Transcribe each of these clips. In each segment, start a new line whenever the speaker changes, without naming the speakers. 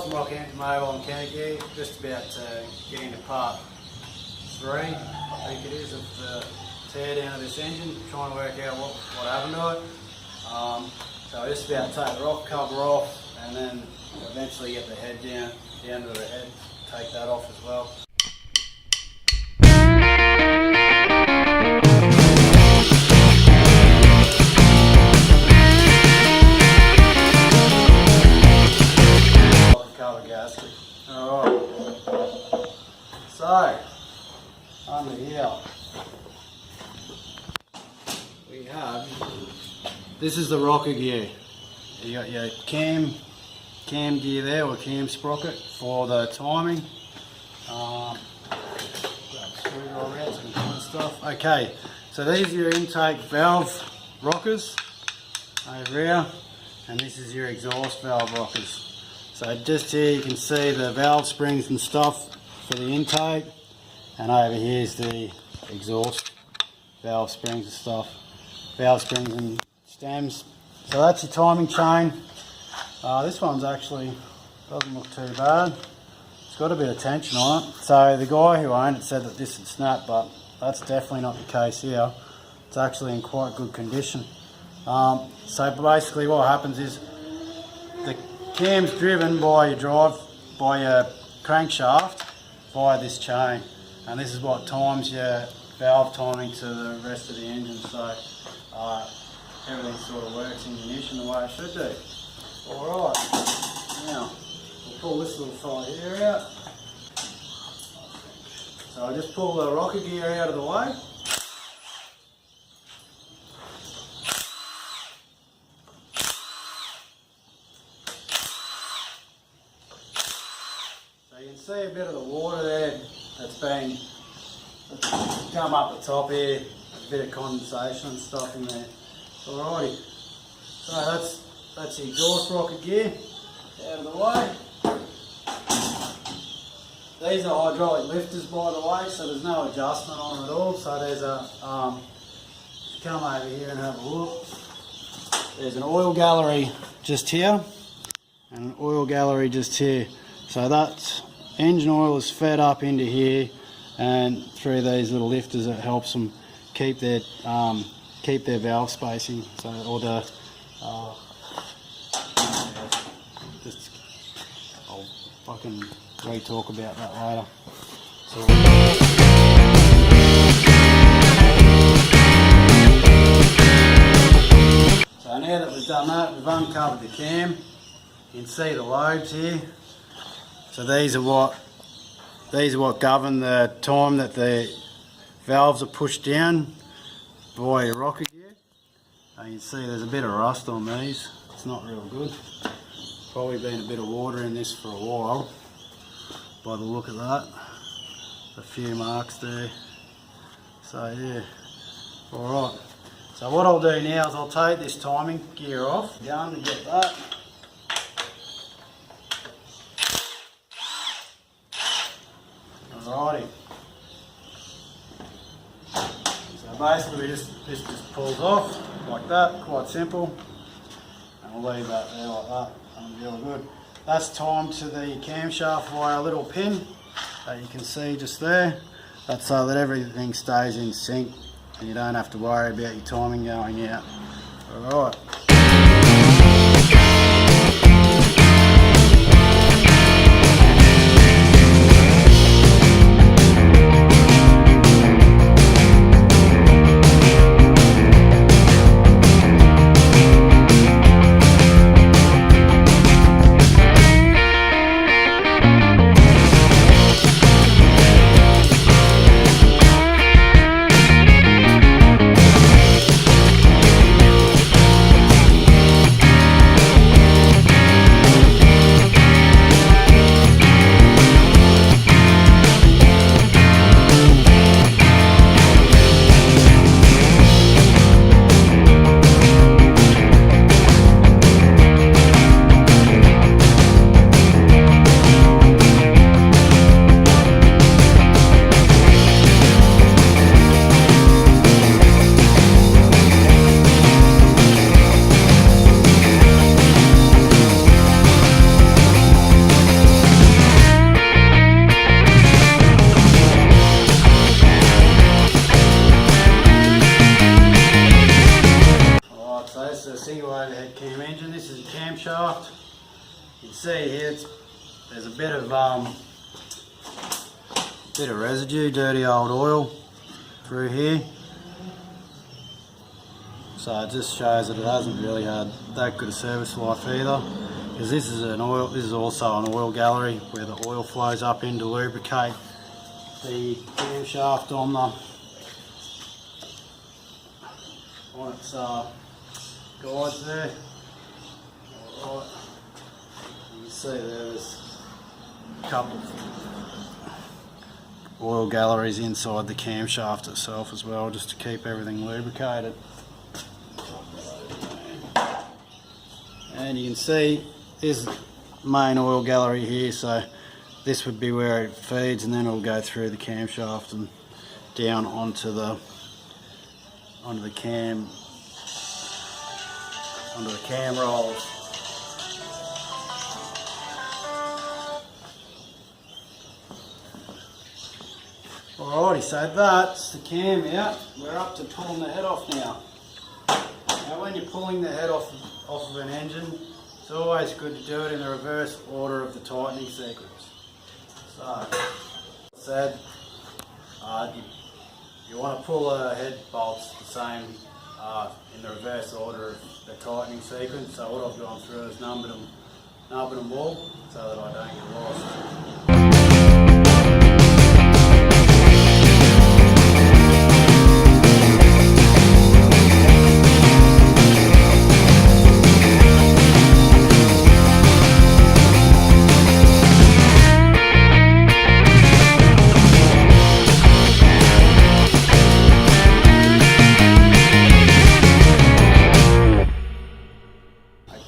from Rock Mobile and Kenny, just about to get into part 3, I think it is, of the tear down of this engine, trying to work out what happened to it. So just about to take the rock cover off and then eventually get the head down, the end of the head, take that off as well. Cover gasket. Alright. So, under here we have, this is the rocker gear. You got your cam gear there, or cam sprocket for the timing. Grab a screwdriver out, some kind of stuff. Okay, so these are your intake valve rockers over here, and this is your exhaust valve rockers. So just here you can see the valve springs and stuff for the intake, and over here is the exhaust valve springs and stuff, valve springs and stems. So that's your timing chain. This one's actually doesn't look too bad. It's got a bit of tension on it. So the guy who owned it said that this would snap, but that's definitely not the case here. It's actually in quite good condition. So basically what happens is the cam's driven by your crankshaft via this chain, and this is what times your valve timing to the rest of the engine. So everything sort of works in ignition the way it should do. Alright, now we'll pull this little fella here out. So I just pull the rocker gear out of the way. So you can see a bit of the water there that's come up the top here, a bit of condensation and stuff in there. Alrighty, so that's the exhaust rocker gear out of the way. These are hydraulic lifters, by the way, so there's no adjustment on them at all. So there's a, come over here and have a look. There's an oil gallery just here and an oil gallery just here. So that engine oil is fed up into here, and through these little lifters it helps them keep their valve spacing. So, or the I'll fucking re-talk about that later. So now that we've done that, we've uncovered the cam. You can see the lobes here. So these are what govern the time that the valves are pushed down by your rocker gear. And you can see there's a bit of rust on these. It's not real good. Probably been a bit of water in this for a while by the look of that. A few marks there. So yeah, alright. So what I'll do now is I'll take this timing gear off, gun to get that. Alrighty. So basically this just pulls off like that, quite simple. And we'll leave that there like that, and it'll be all good. That's timed to the camshaft via a little pin that you can see just there. That's so that everything stays in sync and you don't have to worry about your timing going out. Alright. see here, there's a bit of residue, dirty old oil through here. So it just shows that it hasn't really had that good a service life either. Because this is also an oil gallery where the oil flows up in to lubricate the camshaft on its guides there. Alright, you can see there's a couple of oil galleries inside the camshaft itself as well, just to keep everything lubricated. And you can see there's the main oil gallery here, so this would be where it feeds, and then it'll go through the camshaft and down onto the cam rolls. Alrighty, so that's the cam out. We're up to pulling the head off now. Now when you're pulling the head off of an engine, it's always good to do it in the reverse order of the tightening sequence. So, said, you want to pull the head bolts the same in the reverse order of the tightening sequence. So what I've gone through is numbered them all so that I don't get lost.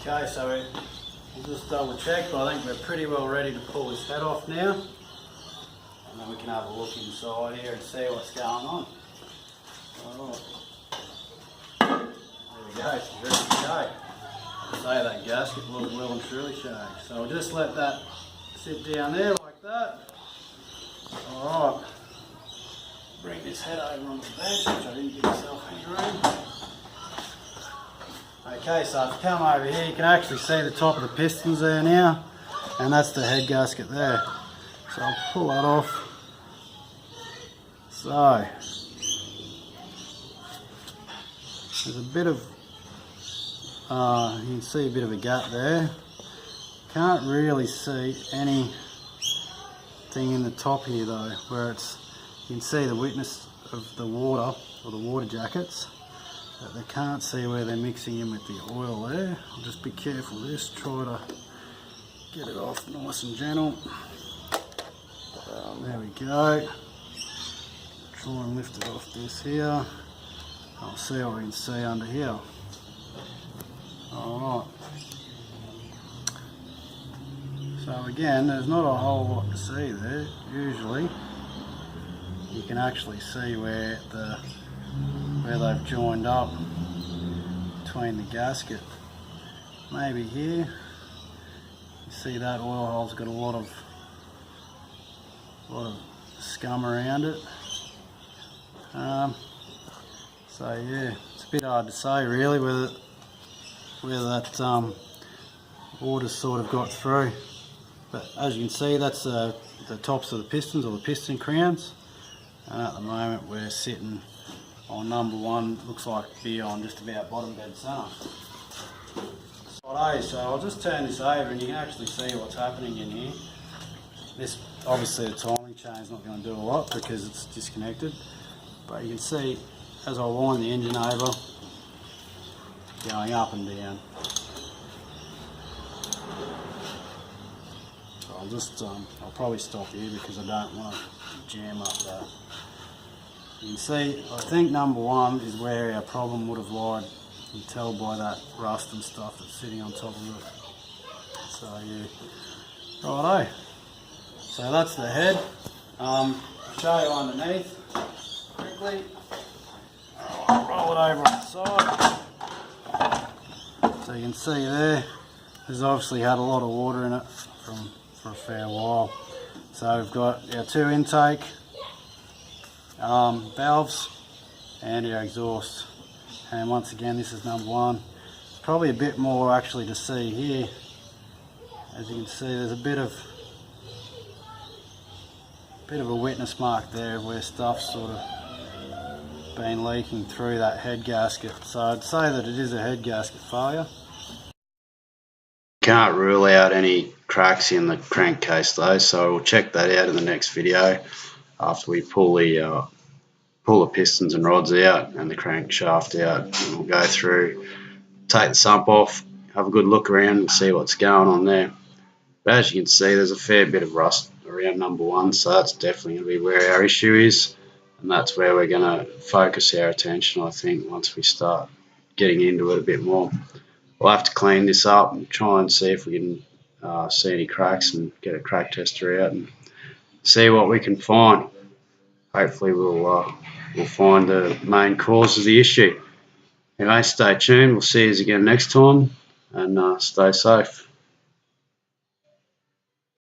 Okay, so we'll just double check, but I think we're pretty well ready to pull this head off now. And then we can have a look inside here and see what's going on. Alright. There we go, she's ready to go. Say that gasket looks well and truly shaggy. So we'll just let that sit down there like that. Alright. Bring this head over on the bench, which I didn't give myself any room. Okay, so if you come over here, you can actually see the top of the pistons there now, and that's the head gasket there. So I'll pull that off. So there's a bit of, you can see a bit of a gap there. Can't really see anything in the top here though, where you can see the witness of the water, or the water jackets. But they can't see where they're mixing in with the oil there. I'll just be careful with this, try to get it off nice and gentle. There we go. Try and lift it off this here. I'll see what we can see under here. Alright. So again, there's not a whole lot to see there. Usually you can actually see where they've joined up between the gasket. Maybe here, you see that oil hole's got a lot of scum around it. So yeah, it's a bit hard to say really whether that water's sort of got through. But as you can see, that's the tops of the pistons, or the piston crowns. And at the moment we're sitting on number one, looks like be on just about bottom dead center. So I'll just turn this over and you can actually see what's happening in here. This, obviously the timing chain's not going to do a lot because it's disconnected, but you can see as I wind the engine over, going up and down. So I'll probably stop here because I don't want to jam up that. You can see, I think number one is where our problem would have lied. You can tell by that rust and stuff that's sitting on top of it. So yeah, righto. So that's the head. I'll show you underneath quickly. Roll it over on the side. So you can see there's obviously had a lot of water in it for a fair while. So we've got our two intake valves and our exhaust, and once again this is number one. There's probably a bit more actually to see here, As you can see, there's a bit of a witness mark there where stuff's sort of been leaking through that head gasket. So I'd say that it is a head gasket failure. Can't rule out any cracks in the crankcase though, so we'll check that out in the next video after we pull the pistons and rods out and the crankshaft out. And we'll go through, take the sump off, have a good look around and see what's going on there. But as you can see, there's a fair bit of rust around number one, so that's definitely going to be where our issue is, and that's where we're going to focus our attention, I think, once we start getting into it a bit more. We'll have to clean this up and try and see if we can see any cracks and get a crack tester out and see what we can find. Hopefully we'll find the main cause of the issue. Anyway, stay tuned. We'll see you again next time, and stay safe.